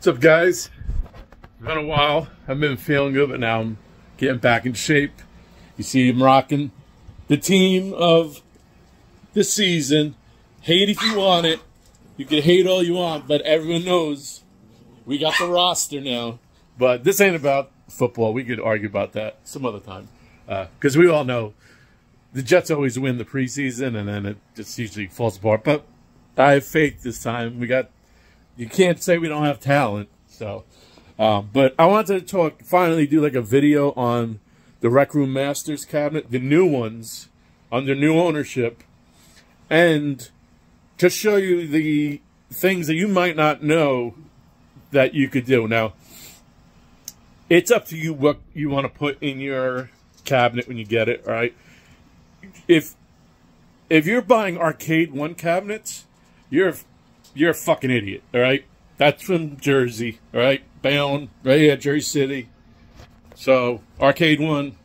What's up, guys? It's been a while. I've been feeling good, but now I'm getting back in shape. You see I'm rocking the team of the season. Hate if you want it. You can hate all you want, but everyone knows we got the roster now. But this ain't about football. We could argue about that some other time. Because we all know the Jets always win the preseason, and then it just usually falls apart. But I have faith this time. You can't say we don't have talent. So, but I wanted to finally do like a video on the Rec Room Masters cabinet, the new ones under new ownership, and just show you the things that you might not know that you could do. Now, it's up to you what you want to put in your cabinet when you get it, all right? If you're buying Arcade 1 cabinets, you're a fucking idiot, all right? That's from Jersey, all right? Bayonne, right here, Jersey City. So, Arcade 1,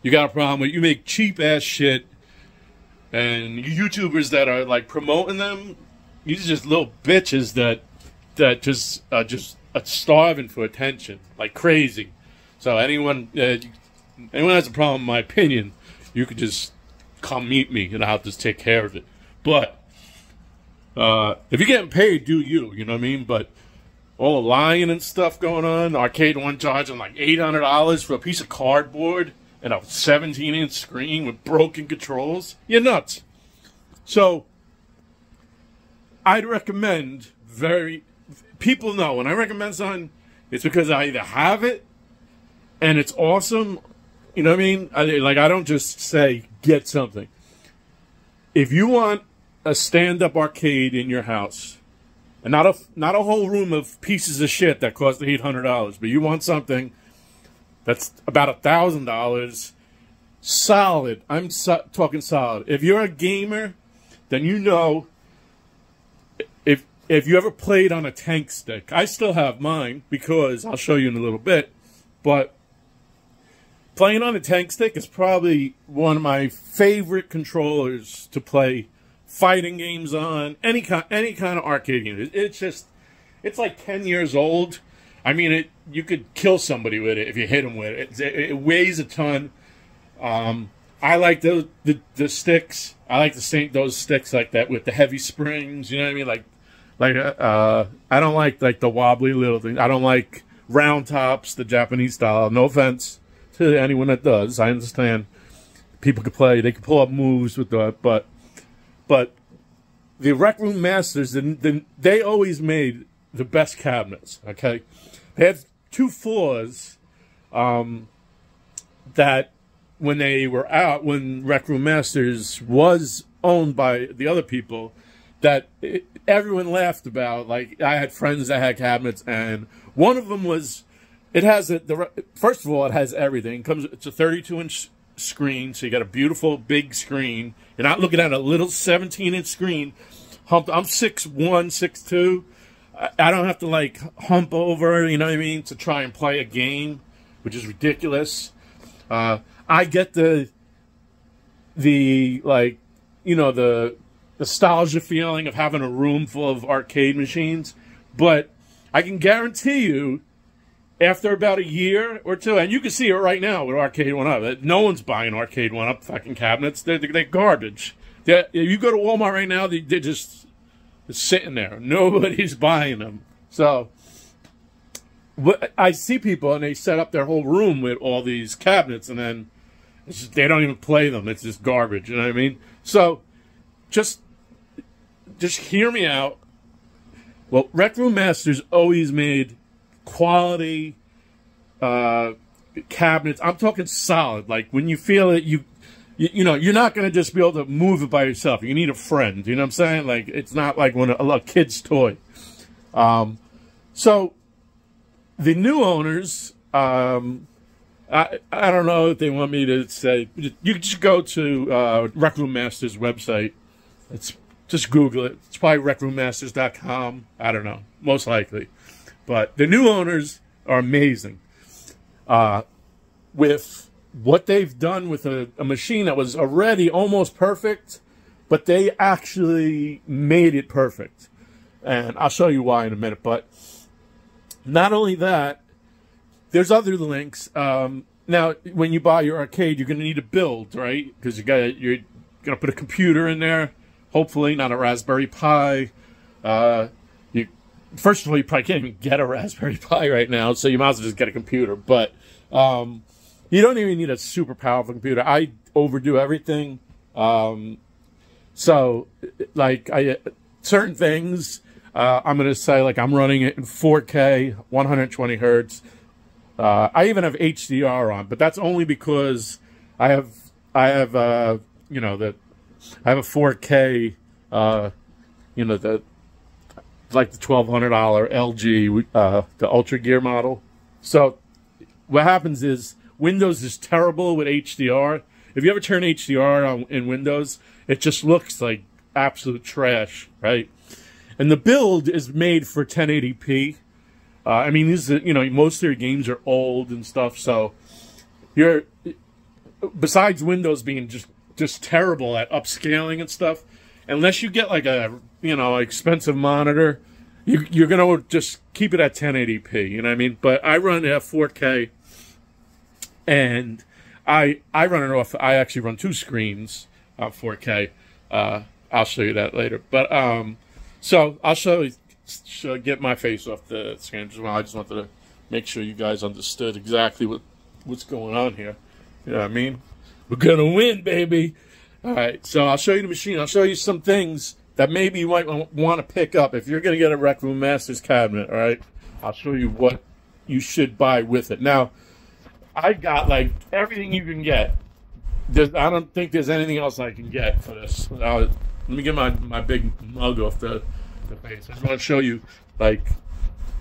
you got a problem with it. You make cheap-ass shit, and YouTubers that are, like, promoting them, these are just little bitches that just starving for attention, like crazy. So, anyone has a problem, in my opinion, you could just come meet me, and I'll just take care of it. But if you're getting paid, do you know what I mean? But all the lying and stuff going on, Arcade 1 charging like $800 for a piece of cardboard and a 17-inch screen with broken controls, you're nuts. So I'd recommend people know when I recommend something, it's because I either have it and it's awesome, you know what I mean? I don't just say get something. If you want a stand-up arcade in your house, and not a whole room of pieces of shit that cost $800, but you want something that's about $1,000, solid. I'm talking solid. If you're a gamer, then you know. If you ever played on a tank stick, I still have mine because I'll show you in a little bit, but playing on a tank stick is probably one of my favorite controllers to play fighting games on, any kind of arcade game. It's like 10 years old. I mean, you could kill somebody with it if you hit them with it. It weighs a ton. I like the sticks. I like those sticks like that with the heavy springs. You know what I mean? I don't like the wobbly little thing. I don't like round tops, the Japanese style. No offense to anyone that does. I understand people could play. They could pull up moves with that, but the Rec Room Masters, they always made the best cabinets, okay? They had two floors that when they were out, when Rec Room Masters was owned by the other people, that everyone laughed about. Like, I had friends that had cabinets, and one of them was, first of all, it has everything. It's a 32-inch screen, so you got a beautiful big screen. You're not looking at a little 17-inch screen. I'm 6'1", 6'2". I don't have to like hump over, you know what I mean, to try and play a game, which is ridiculous. I get the like, you know, the nostalgia feeling of having a room full of arcade machines, but I can guarantee you, after about a year or two, and you can see it right now with Arcade 1-Up, no one's buying Arcade 1-Up fucking cabinets. They're garbage. You go to Walmart right now, they're just sitting there. Nobody's buying them. So I see people, and they set up their whole room with all these cabinets, and then they don't even play them. It's just garbage, you know what I mean? So just hear me out. Well, Rec Room Masters always made quality cabinets. I'm talking solid. Like, when you feel it, you know, you're not going to just be able to move it by yourself. You need a friend. You know what I'm saying? Like, it's not like when a kid's toy. So the new owners, I don't know if they want me to say. You can just go to Rec Room Masters website. Just Google it. It's probably recroommasters.com. I don't know. Most likely. But the new owners are amazing. With what they've done with a machine that was already almost perfect, but they actually made it perfect. And I'll show you why in a minute. But Not only that, there's other links. Now, when you buy your arcade, you're going to need a build, right? Because you're going to put a computer in there. Hopefully, not a Raspberry Pi. First of all, you probably can't even get a Raspberry Pi right now, so you might as well just get a computer. But you don't even need a super powerful computer. I overdo everything. So, like, certain things, I'm going to say, like, I'm running it in 4K, 120 hertz. I even have HDR on, but that's only because I have you know, I have a 4K, you know, like the $1,200 LG, the Ultra Gear model. So what happens is Windows is terrible with HDR. If you ever turn HDR on in Windows, it just looks like absolute trash, right? And the build is made for 1080p. I mean, these are, you know, most of your games are old and stuff, so you're, besides Windows being just terrible at upscaling and stuff, unless you get like a, you know, expensive monitor, you're gonna just keep it at 1080p, you know what I mean? But I run it at 4K, and I run it off, I actually run 2 screens on 4K. I'll show you that later. But, so I'll get my face off the screen as well. I just wanted to make sure you guys understood exactly what's going on here. You know what I mean? We're gonna win, baby. All right, so I'll show you the machine. I'll show you some things that maybe you might want to pick up if you're gonna get a Rec Room Masters cabinet. All right, I'll show you what you should buy with it. Now, I got like everything you can get. I don't think there's anything else I can get for this. Let me get my big mug off the face. I just want to show you, like,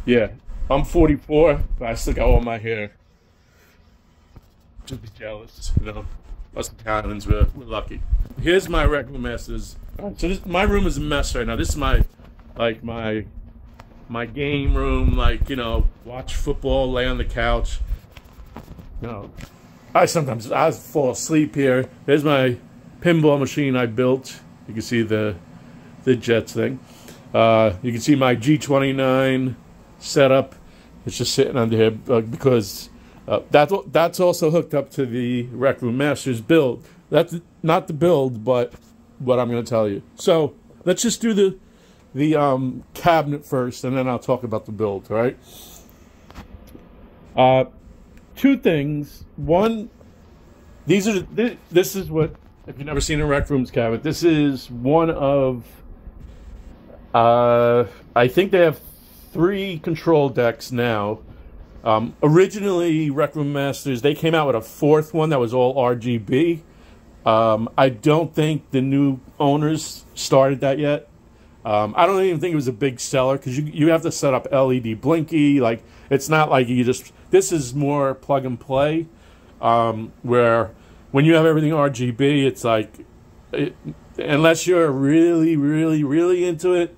yeah, I'm 44, but I still got all my hair. Just be jealous, you know. Us Italians, we're lucky. Here's my Rec Room Masters. So my room is a mess right now. This is my game room, like, you know, watch football, lay on the couch. You know, I fall asleep here. There's my pinball machine I built. You can see the Jets thing. You can see my G29 setup. It's just sitting under here because that's also hooked up to the Rec Room Masters build. That's not the build, but what I'm going to tell you. So let's just do the cabinet first, and then I'll talk about the build. All right. 2 things. One, this is what, if you've never seen a Rec Room's cabinet, this is one of, I think they have 3 control decks now. Originally, Rec Room Masters, they came out with a 4th one that was all RGB. I don't think the new owners started that yet. I don't even think it was a big seller because you have to set up LED blinky. Like, it's not like you just, this is more plug and play, where when you have everything RGB, it's like, unless you're really, really, really into it,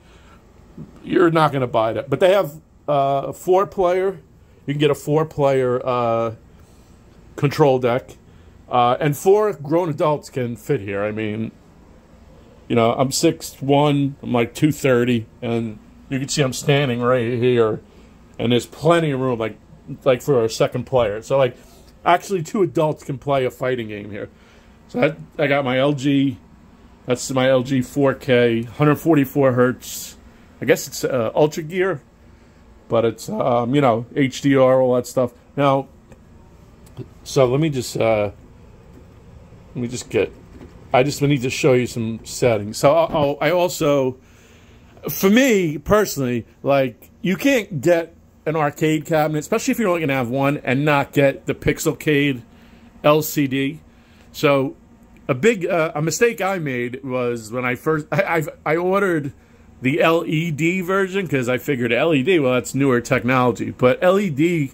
you're not going to buy that. But they have a 4-player. You can get a 4-player control deck. And 4 grown adults can fit here. I mean, you know, I'm 6'1", I'm like 230, and you can see I'm standing right here, and there's plenty of room, like for a second player. So, like, actually 2 adults can play a fighting game here. So I got my LG, that's my LG 4K, 144 hertz. I guess it's Ultra Gear, but it's, you know, HDR, all that stuff. Now, so let me just get, I just need to show you some settings. So I also, for me personally, like, you can't get an arcade cabinet, especially if you're only going to have one, and not get the Pixelcade LCD. So a mistake I made was when I ordered the LED version because I figured LED, well, that's newer technology, but the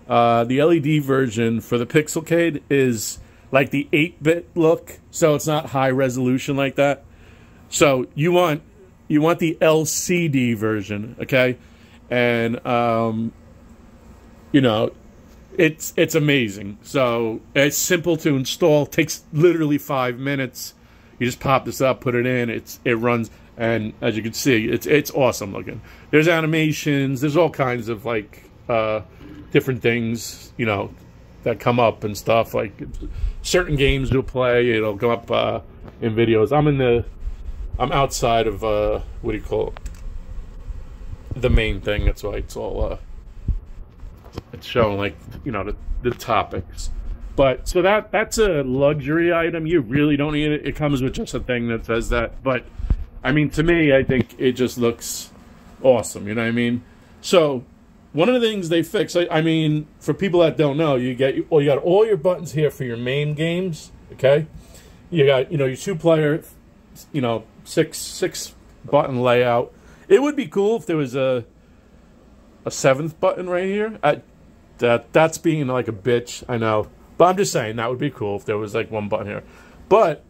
LED version for the Pixelcade is like the 8-bit look, so it's not high resolution like that. So you want the LCD version, okay? And you know, it's amazing. So it's simple to install. Takes literally 5 minutes. You just pop this up, put it in. It runs, and as you can see, it's awesome looking. There's animations. There's all kinds of, like, different things, you know, that come up and stuff. Like certain games you'll play, it'll go up in videos. I'm outside of what do you call it? The main thing. That's why it's all it's showing, like, you know, the topics. But so that's a luxury item. You really don't need it. It comes with just a thing that says that. But I mean, to me, I think it just looks awesome. You know what I mean? So one of the things they fix, I mean, for people that don't know, you got all your buttons here for your main games. Okay, you got, you know, your 2-player, you know, six button layout. It would be cool if there was a 7th button right here. That's being like a bitch, I know. But I'm just saying, that would be cool if there was like one button here. But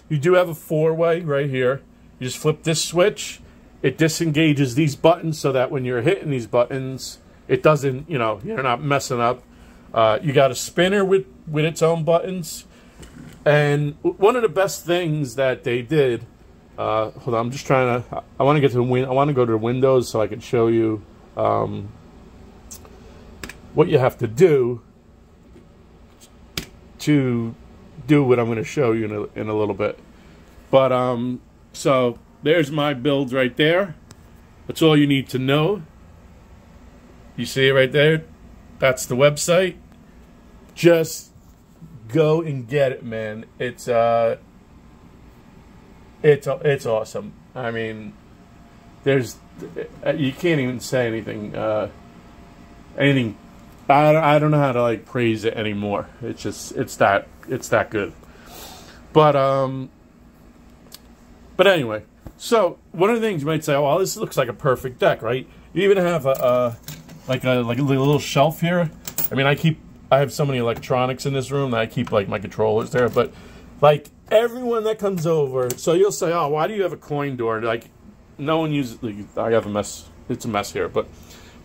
you do have a 4-way right here. You just flip this switch. It disengages these buttons so that when you're hitting these buttons, it doesn't, you know, you're not messing up. You got a spinner with its own buttons. And one of the best things that they did, hold on, I'm just trying to, I want to get to the I want to go to the Windows so I can show you what you have to do to do what I'm going to show you in a little bit. But so there's my build right there. That's all you need to know. You see it right there? That's the website. Just go and get it, man. It's awesome. I mean, there's, you can't even say anything I don't know how to like praise it anymore. It's just, it's that good. But anyway, so one of the things you might say, oh, well, this looks like a perfect deck, right? You even have a little shelf here. I mean, I have so many electronics in this room that I keep like my controllers there, but like everyone that comes over, so you'll say, oh, why do you have a coin door? Like, no one uses, like, I have a mess, it's a mess here, but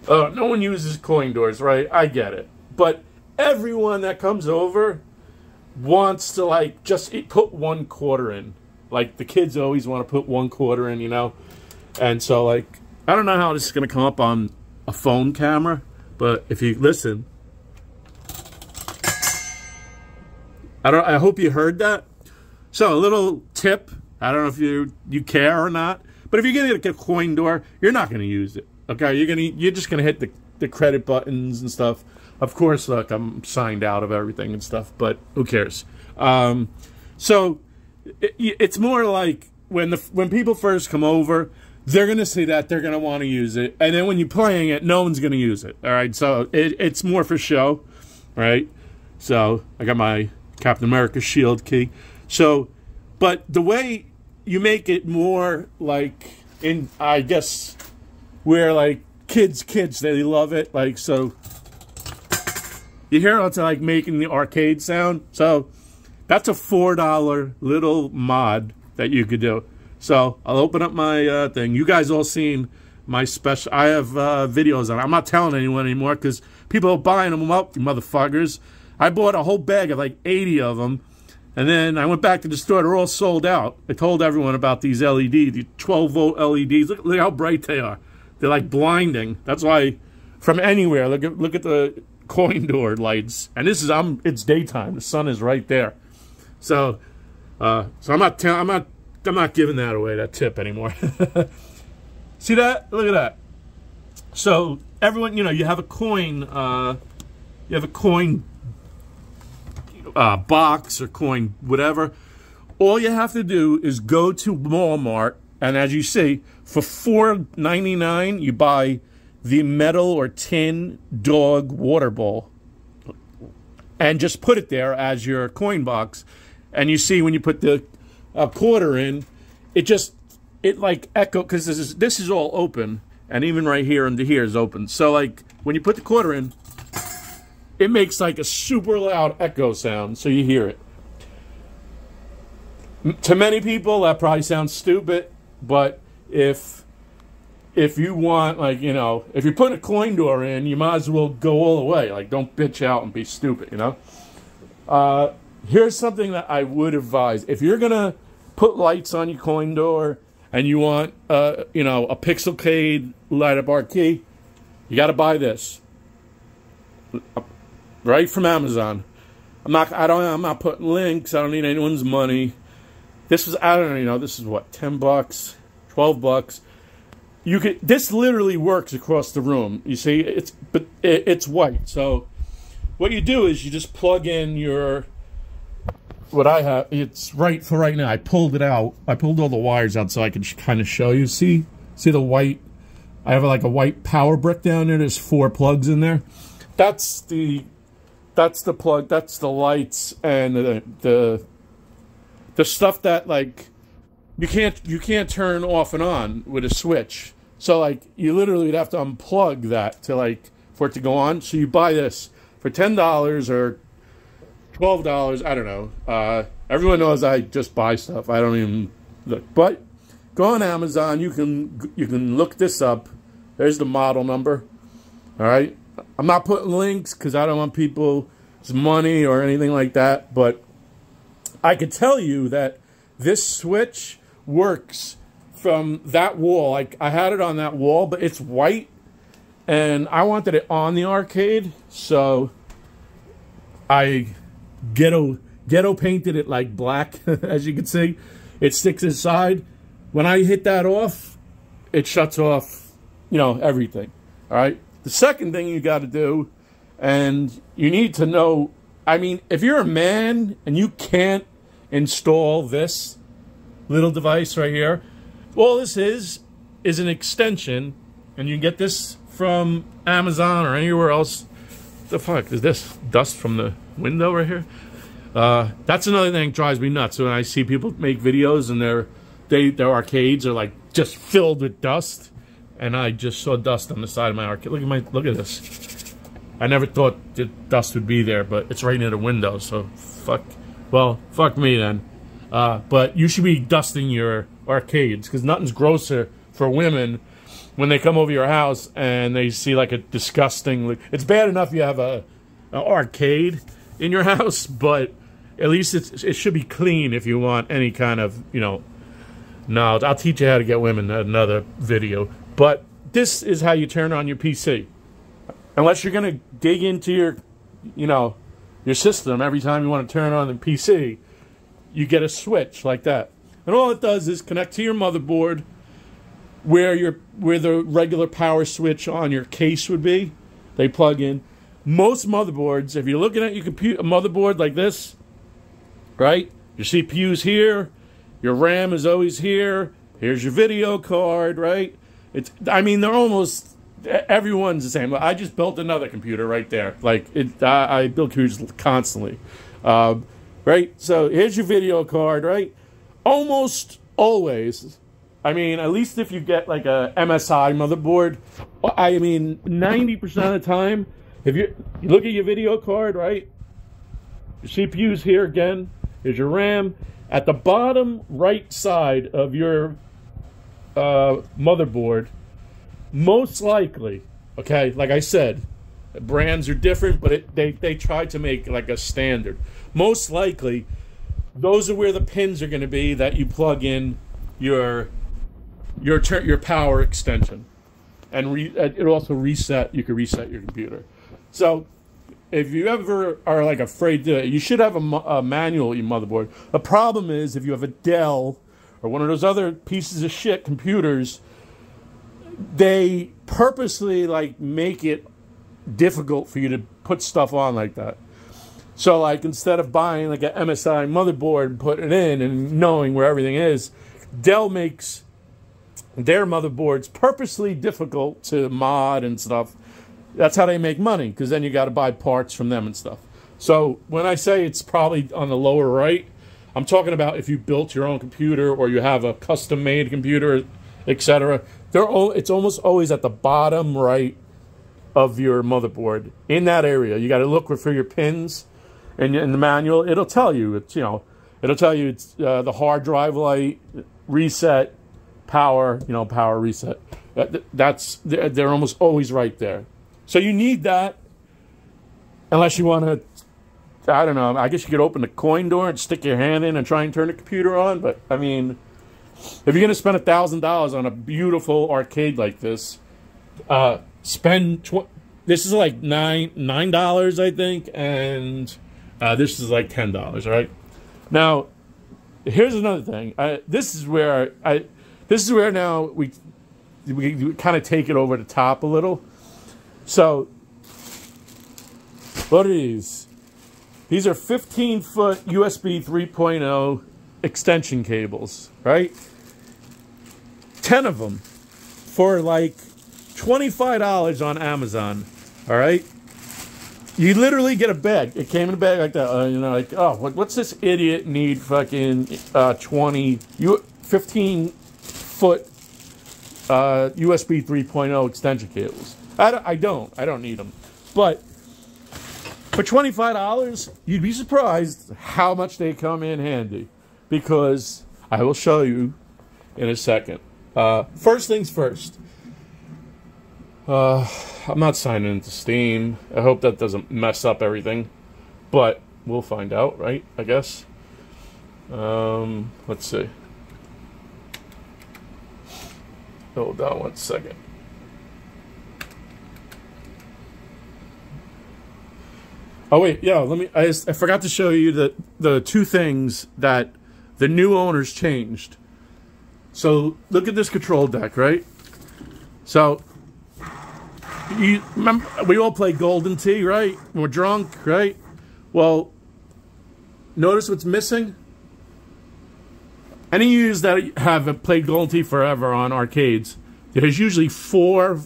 no one uses coin doors, right? I get it. But everyone that comes over wants to, like, just put 1 quarter in. Like, the kids always want to put 1 quarter in, you know? And so, like, I don't know how this is going to come up on a phone camera, but if you listen, I hope you heard that. So, a little tip. I don't know if you care or not, but if you're going to get a coin door, you're not going to use it. Okay, you're just gonna hit the credit buttons and stuff. Of course, look, I'm signed out of everything and stuff, but who cares? So it's more like when people first come over, they're gonna see that, they're gonna want to use it, and then when you're playing it, no one's gonna use it. All right, so it's more for show, right? So I got my Captain America shield key. So, but the way you make it more like I guess, where like kids, they love it. Like, so you hear it's like making the arcade sound. So that's a $4 little mod that you could do. So I'll open up my thing. You guys all seen my special. I have videos on it. I'm not telling anyone anymore because people are buying them up, you motherfuckers. I bought a whole bag of like 80 of them. And then I went back to the store. They're all sold out. I told everyone about these LEDs, the 12-volt LEDs. Look how bright they are. They're like blinding. That's why, from anywhere, look at the coin door lights. And this is it's daytime. The sun is right there. So I'm not giving that away, that tip anymore. See that? Look at that. So everyone, you know, you have a coin. Box or coin, whatever. All you have to do is go to Walmart, and as you see, for $4.99, you buy the metal or tin dog water bowl, and just put it there as your coin box. And you see when you put the quarter in, it like echo, because this is all open, and even right here under here is open. So like when you put the quarter in, it makes like a super loud echo sound, so you hear it. To many people, that probably sounds stupid, but if you want, like, you know, if you put a coin door in, you might as well go all the way. Like, don't bitch out and be stupid, you know? Here's something that I would advise. If you're going to put lights on your coin door and you want, you know, a Pixelcade light-up art key, you got to buy this. right from Amazon. I'm not putting links. I don't need anyone's money. This was, I don't know, this is what, 10 bucks, 12 bucks. This literally works across the room. You see, it's white. So what you do is you just plug in your, what I have, it's right for right now. I pulled it out. I pulled all the wires out so I could kind of show you. See the white? I have like a white power brick down there. There's 4 plugs in there. That's the plug. That's the lights and the stuff that, like, you can't turn off and on with a switch. So like you literally would have to unplug that to, like, for it to go on. So you buy this for $10 or $12. I don't know. Everyone knows I just buy stuff. I don't even look. But go on Amazon. You can look this up. There's the model number. All right. I'm not putting links because I don't want people's money or anything like that. But I could tell you that this switch works from that wall. Like, I had it on that wall, but it's white, and I wanted it on the arcade, so I ghetto painted it like black. As you can see, it sticks inside. When I hit that off, it shuts off, you know, everything. All right. The second thing you got to do, and you need to know, I mean, if you're a man and you can't install this little device right here, all this is an extension, and you can get this from Amazon or anywhere else. The fuck is this? Dust from the window right here? That's another thing that drives me nuts when I see people make videos and their arcades are like just filled with dust. And I just saw dust on the side of my arcade. Look at this. I never thought that dust would be there, but it's right near the window. So fuck me then. But you should be dusting your arcades, because nothing's grosser for women when they come over your house and they see like a disgusting. It's bad enough you have an arcade in your house, but at least it should be clean if you want any kind of, you know. No, I'll teach you how to get women in another video. But this is how you turn on your PC. Unless you're going to dig into your, you know, your system every time you want to turn on the PC, you get a switch like that. And all it does is connect to your motherboard where the regular power switch on your case would be. They plug in. Most motherboards, if you're looking at your computer, a motherboard like this, right? Your CPU's here. Your RAM is always here. Here's your video card, right? I mean, they're almost, everyone's the same. I just built another computer right there. Like, I build computers constantly. Right? So here's your video card, right? Almost always, I mean, at least if you get like a MSI motherboard, I mean, 90% of the time, if you look at your video card, right? Your CPU's here again. Here's your RAM. At the bottom right side of your motherboard, most likely, okay, like I said, brands are different, but they try to make like a standard. Most likely, those are where the pins are going to be that you plug in your power extension, and it also reset. You can reset your computer. So if you ever are like afraid to, you should have a manual motherboard. The problem is if you have a Dell or one of those other pieces of shit computers, they purposely like make it difficult for you to put stuff on like that. So like instead of buying like an MSI motherboard and putting it in and knowing where everything is, Dell makes their motherboards purposely difficult to mod and stuff. That's how they make money, because then you got to buy parts from them and stuff. So when I say it's probably on the lower right, I'm talking about if you built your own computer or you have a custom-made computer, etc. It's almost always at the bottom right of your motherboard. In that area, you got to look for your pins, and in the manual, it'll tell you. It's, you know, it'll tell you it's the hard drive light, reset, power. You know, power reset. They're almost always right there. So you need that, unless you want to, I don't know, I guess you could open the coin door and stick your hand in and try and turn the computer on. But, I mean, if you're going to spend $1,000 on a beautiful arcade like this, spend this is like $9, I think, and this is like $10. Right now, here's another thing. This is where now we kind of take it over the top a little. So, what are these? These are 15-foot USB 3.0 extension cables, right? 10 of them for like $25 on Amazon, all right? You literally get a bag. It came in a bag like that, you know, like, oh, what's this idiot need fucking 15-foot USB 3.0 extension cables? I don't need them. But for $25, you'd be surprised how much they come in handy, because I will show you in a second. First things first. I'm not signing into Steam. I hope that doesn't mess up everything, but we'll find out, right? I guess. Let's see. Hold on one second. Oh wait, yeah. I forgot to show you the two things that the new owners changed. So look at this control deck, right? So you remember we all play Golden Tee, right? We're drunk, right? Well, notice what's missing. Any of you that have played Golden Tee forever on arcades, there's usually 4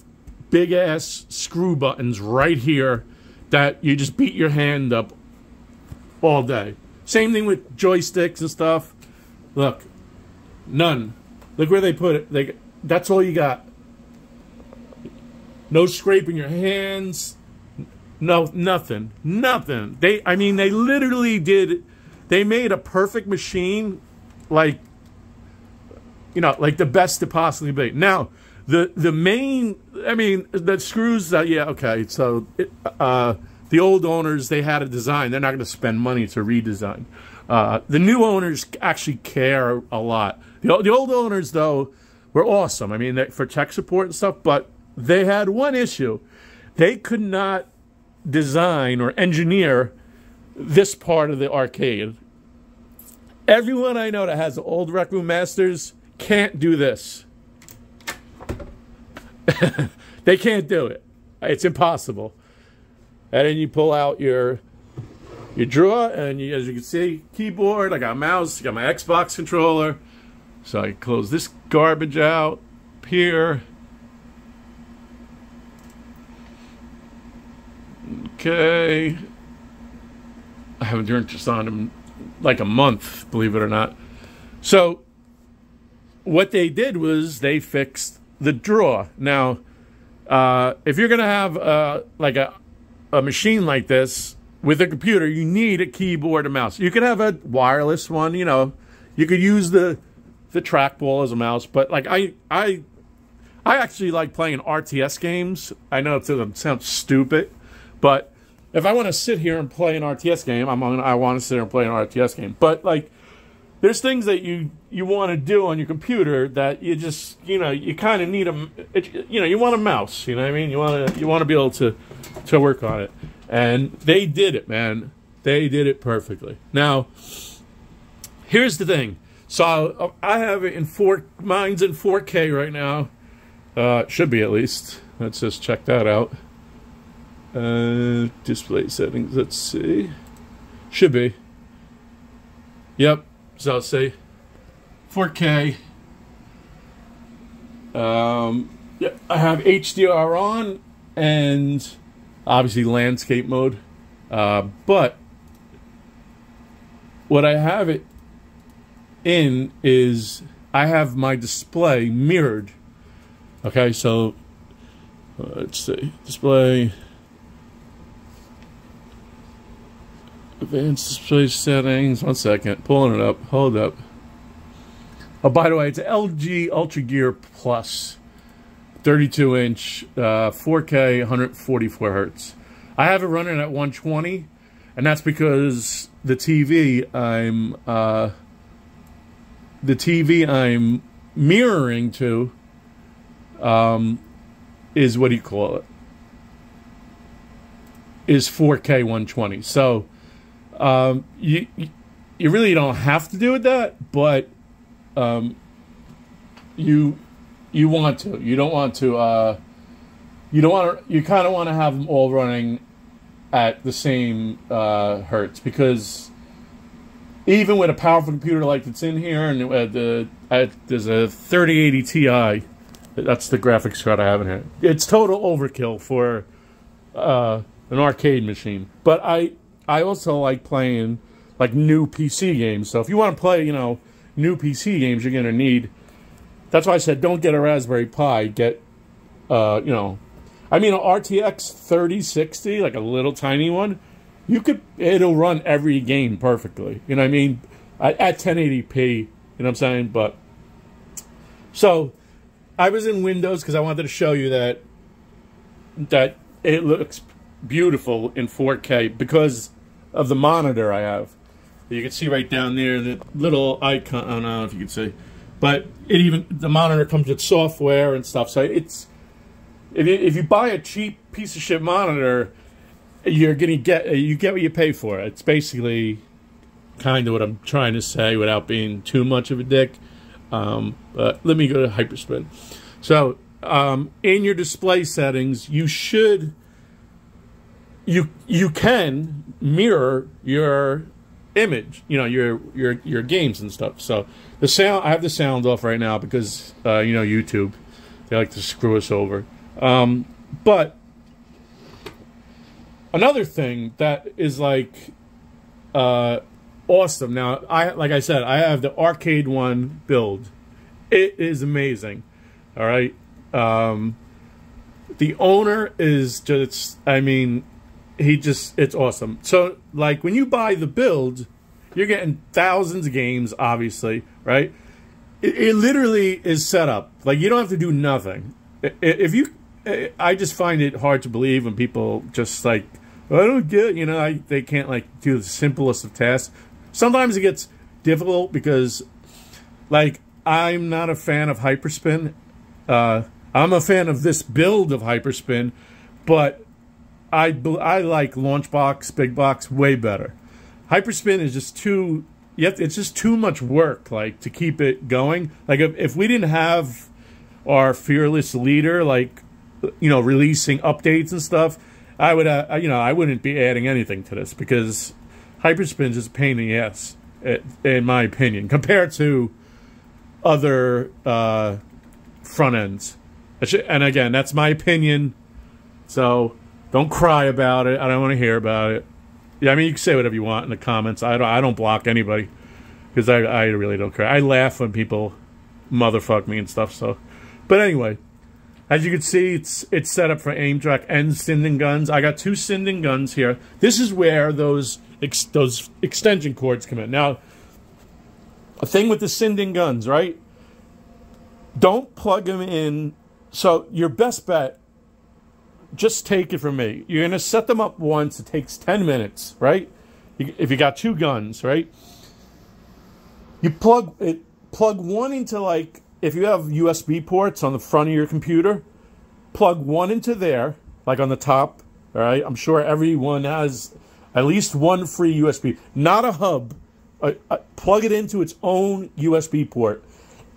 big ass screw buttons right here that you just beat your hand up all day. Same thing with joysticks and stuff. Look, none. Look where they put it. That's all you got. No scraping your hands. No, nothing. Nothing. They literally did. They made a perfect machine, like, you know, like the best to possibly be. Now, the main, the screws, yeah, okay, so the old owners, they had a design. They're not going to spend money to redesign. The new owners actually care a lot. The old owners, though, were awesome. I mean, for tech support and stuff, but they had one issue. They could not design or engineer this part of the arcade. Everyone I know that has old Rec Room Masters can't do this. They can't do it. It's impossible. And then you pull out your drawer, and as you can see, keyboard. I got a mouse. I got my Xbox controller. So I close this garbage out here. Okay. I haven't turned this on in like a month, believe it or not. So what they did was they fixed the drawer. Now, if you're going to have like a machine like this with a computer, you need a keyboard and mouse. You could have a wireless one, you know. You could use the trackball as a mouse, but like I actually like playing RTS games. I know it sounds stupid, but if I want to sit here and play an RTS game, I want to sit here and play an RTS game. But like, there's things that you want to do on your computer that you just, you know, you kind of need you want a mouse. You know what I mean? You want to be able to work on it, and they did it, man. They did it perfectly. Now, here's the thing. So I have it in mine's in 4K right now. Should be at least. Let's just check that out. Display settings. Let's see. Should be. Yep. So I'll say 4K. Yeah, I have HDR on and obviously landscape mode. But what I have it in is I have my display mirrored. Okay, so let's see. Display. Advanced display settings. 1 second. Pulling it up. Hold up. Oh, by the way, it's LG Ultra Gear Plus. 32-inch, 4K, 144 hertz. I have it running at 120, and that's because the TV I'm mirroring to is, what do you call it? is 4K 120. So you really don't have to do that, but you want to. You don't want to. You don't want to. You kind of want to have them all running at the same hertz, because even with a powerful computer like that's in here, and there's a 3080 Ti. That's the graphics card I have in here. It's total overkill for an arcade machine. But I also like playing like new PC games. So if you want to play, new PC games, you're gonna need. That's why I said don't get a Raspberry Pi. Get, an RTX 3060, like a little tiny one. It'll run every game perfectly. You know what I mean? At 1080p. You know what I'm saying? But so I was in Windows because I wanted to show you that it looks beautiful in 4K because of the monitor I have. You can see right down there the little icon. I don't know if you can see, but the monitor comes with software and stuff. So it's if you buy a cheap piece of shit monitor, you get what you pay for. It's basically kind of what I'm trying to say without being too much of a dick. But let me go to hyperspin. So in your display settings, you can mirror your image, your games and stuff. So the sound, I have the sound off right now because YouTube, they like to screw us over. But another thing that is like awesome. Now, like I said, I have the arcade one build. It is amazing. All right. The owner is just, it's awesome. So, like, when you buy the build, you're getting thousands of games, obviously, right? It literally is set up. Like, you don't have to do nothing. I just find it hard to believe when people just, like, I don't get, they can't, like, do the simplest of tasks. Sometimes it gets difficult because, like, I'm not a fan of hyperspin. I'm a fan of this build of hyperspin, but I like Launchbox, Big Box way better. Hyperspin is just too. It's just too much work, like, to keep it going. Like, if we didn't have our fearless leader, like, releasing updates and stuff, I wouldn't be adding anything to this because hyperspin is just a pain in the ass, in my opinion, compared to other front ends. And again, that's my opinion, so don't cry about it. I don't want to hear about it. Yeah, you can say whatever you want in the comments. I don't block anybody because I really don't care. I laugh when people motherfuck me and stuff. So, but anyway, as you can see, it's set up for aim track and Sinden guns. I got two Sinden guns here. This is where those extension cords come in. Now, a thing with the Sinden guns, right? Don't plug them in. So your best bet, just take it from me. You're going to set them up once. It takes 10 minutes, right? If you got two guns, right? You plug one into, like, if you have USB ports on the front of your computer, plug one into there, like on the top, all right? I'm sure everyone has at least one free USB, not a hub. Plug it into its own USB port.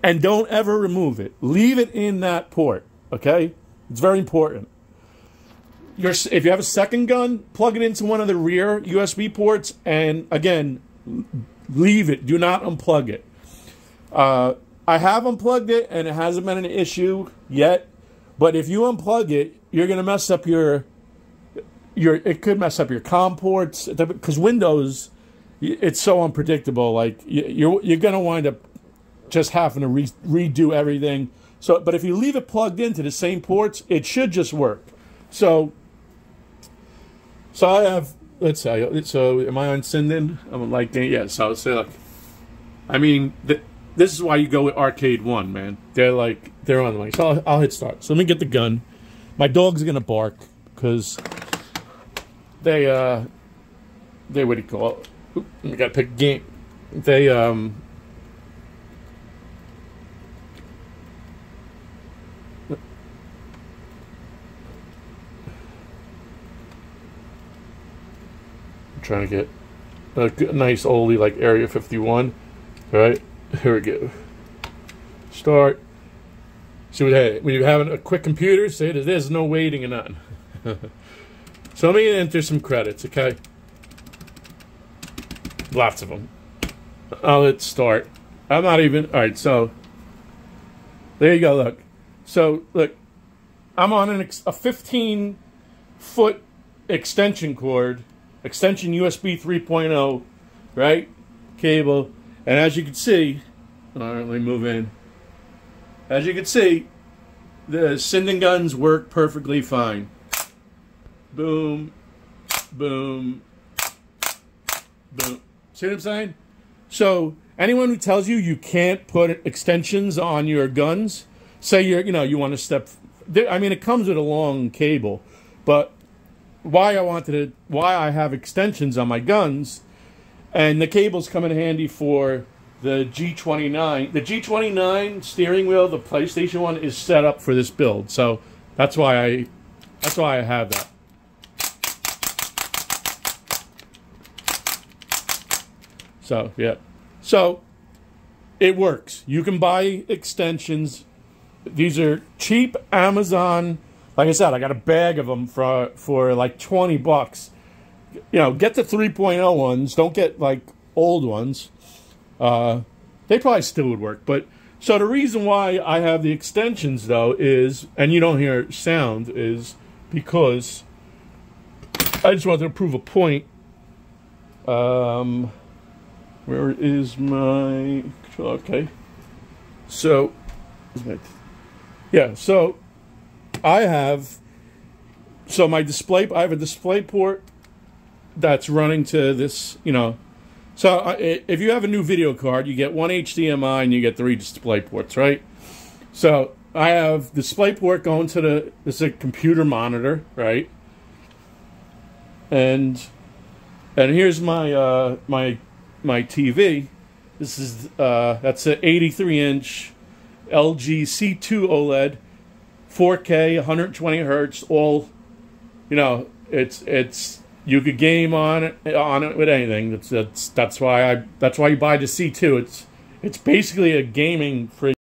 And don't ever remove it. Leave it in that port, okay? It's very important. If you have a second gun, plug it into one of the rear USB ports, and again, leave it. Do not unplug it. I have unplugged it, and it hasn't been an issue yet. But if you unplug it, you're going to mess up it could mess up your COM ports, because Windows, it's so unpredictable. Like, you're going to wind up just having to redo everything. So, but if you leave it plugged into the same ports, it should just work. So I have, let's say, so am I on Sinden? I'm like, yeah, so say, look, this is why you go with Arcade 1, man. They're on the money. So I'll hit start. So let me get the gun. My dog's going to bark because they what do you call it? Oop, we got to pick a game. They, trying to get a nice oldie like Area 51. All right, here we go. Start. See what, hey, when you're having a quick computer, say that there's no waiting or nothing. So let me enter some credits, okay? Lots of them. I'll hit start. I'm not even, all right, so there you go, look. So, look, I'm on a 15-foot extension cord, extension USB 3.0, right? Cable. And as you can see, all right, let me move in. As you can see, the sending guns work perfectly fine. Boom, boom, boom. See what I'm saying? So anyone who tells you you can't put extensions on your guns, say you want to step. I mean, it comes with a long cable, but why I have extensions on my guns, and the cables come in handy for the G29. The G29 steering wheel, the PlayStation one, is set up for this build, so that's why I have that. So yeah, so it works. You can buy extensions. These are cheap Amazon. Like I said, I got a bag of them for like $20. Get the 3.0 ones. Don't get like old ones. They probably still would work. But so the reason why I have the extensions though is, and you don't hear sound, is because I just wanted to prove a point. Where is my, okay. So, yeah, so I have my display, I have a display port that's running to this, So if you have a new video card, you get one HDMI and you get 3 display ports, right? So I have display port going to this is a computer monitor, right? And here's my my TV. This is that's an 83-inch LG C2 OLED, 4K, 120 hertz. All, it's you could game on it with anything. That's why you buy the C2. It's basically a gaming fridge.